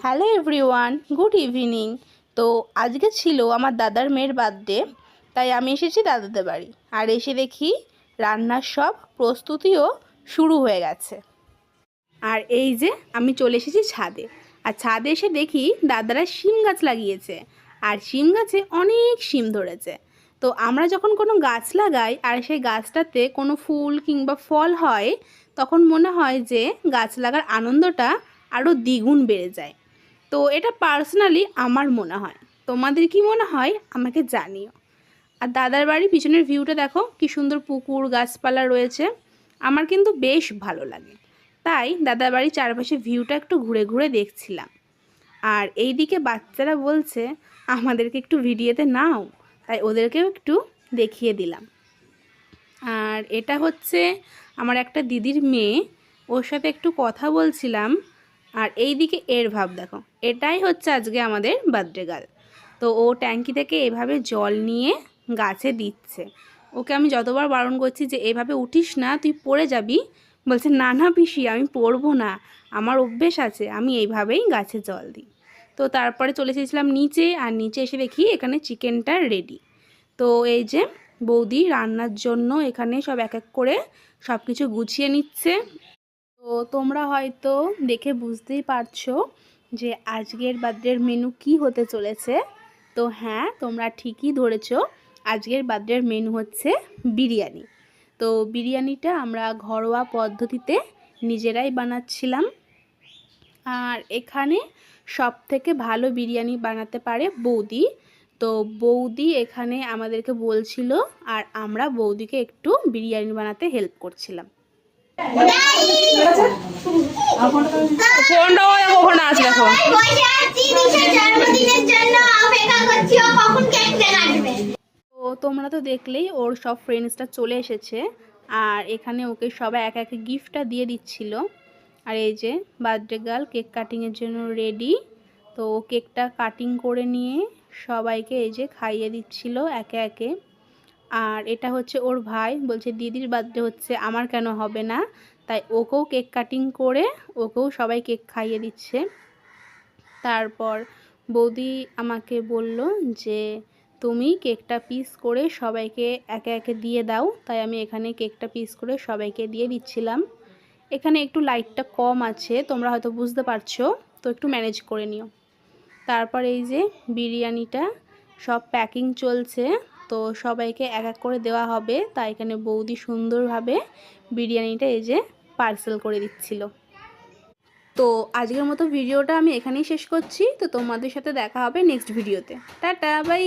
Hello everyone, good evening. তো আজকে ছিল আমার দাদার মেয়ের বার্থডে, তাই আমি এসেছি দাদাদের বাড়ি। আর এসে দেখি রান্নার সব প্রস্তুতিও শুরু হয়ে গেছে। আর এই যে আমি চলে এসেছি ছাদে। আর ছাদে এসে দেখি দাদারা শিম গাছ লাগিয়েছে, আর শিম গাছে অনেক শিম ধরেছে। তো আমরা যখন কোনো গাছ লাগাই আর সেই গাছটাতে কোনো ফুল কিংবা ফল হয়, তখন মনে হয় যে গাছ লাগার আনন্দটা আরও দ্বিগুণ বেড়ে যায়। তো এটা পার্সোনালি আমার মনে হয়। তোমাদের কি মনে হয় আমাকে জানিও। আর দাদার বাড়ির পিছনের ভিউটা দেখো, কি সুন্দর পুকুর গাছপালা রয়েছে। আমার কিন্তু বেশ ভালো লাগে, তাই দাদার বাড়ির চারপাশে ভিউটা একটু ঘুরে ঘুরে দেখছিলাম। আর এই দিকে বাচ্চারা বলছে আমাদেরকে একটু ভিডিওতে নাও, তাই ওদেরকেও একটু দেখিয়ে দিলাম। আর এটা হচ্ছে আমার একটা দিদির মেয়ে, ওর সাথে একটু কথা বলছিলাম। আর এই দিকে এর ভাব দেখো, এটাই হচ্ছে আজকে আমাদের বার্থডে গার্ল। তো ও ট্যাঙ্কি থেকে এভাবে জল নিয়ে গাছে দিচ্ছে। ওকে আমি যতবার বারণ করছি যে এভাবে উঠিস না, তুই পড়ে যাবি, বলছে না না পিসি, আমি পড়বো না, আমার অভ্যেস আছে, আমি এইভাবেই গাছে জল দিই। তো তারপরে চলে এসেছিলাম নিচে, আর নিচে এসে দেখি এখানে চিকেনটা রেডি। তো এই যে বৌদি রান্নার জন্য এখানে সব এক এক করে সব কিছু গুছিয়ে নিচ্ছে। তো তোমরা হয়তো দেখে বুঝতেই পারছো যে আজকের বার্থডের মেনু কি হতে চলেছে। তো হ্যাঁ, তোমরা ঠিকই ধরেছো, আজকের বার্থডের মেনু হচ্ছে বিরিয়ানি। তো বিরিয়ানিটা আমরা ঘরোয়া পদ্ধতিতে নিজেরাই বানাচ্ছিলাম। আর এখানে সব থেকে ভালো বিরিয়ানি বানাতে পারে বৌদি। তো বৌদি এখানে আমাদেরকে বলছিল, আর আমরা বৌদিকে একটু বিরিয়ানি বানাতে হেল্প করছিলাম। তো তোমরা তো দেখলেই ওর সব ফ্রেন্ডসটা চলে এসেছে, আর এখানে ওকে সবাই এক এক গিফটটা দিয়ে দিচ্ছিল। আর এই যে বার্থডে গার্ল কেক কাটিংয়ের জন্য রেডি। তো ও কেকটা কাটিং করে নিয়ে সবাইকে এই যে খাইয়ে দিচ্ছিল একে একে। আর এটা হচ্ছে ওর ভাই, বলছে দিদির বার্থডে হচ্ছে, আমার কেন হবে না, তাই ওকেও কেক কাটিং করে ওকেও সবাই কেক খাইয়ে দিচ্ছে। তারপর বৌদি আমাকে বলল যে তুমি কেকটা পিস করে সবাইকে একে একে দিয়ে দাও, তাই আমি এখানে কেকটা পিস করে সবাইকে দিয়ে দিচ্ছিলাম। এখানে একটু লাইটটা কম আছে, তোমরা হয়তো বুঝতে পারছো, তো একটু ম্যানেজ করে নিও। তারপর এই যে বিরিয়ানিটা সব প্যাকিং চলছে, তো সবাইকে এক এক করে দেওয়া হবে, তাই এখানে বৌদি সুন্দরভাবে বিরিয়ানিটা এই যে পার্সেল করে দিচ্ছিল। তো আজকের মতো ভিডিওটা আমি এখানেই শেষ করছি। তো তোমাদের সাথে দেখা হবে নেক্সট ভিডিওতে। Tata bye.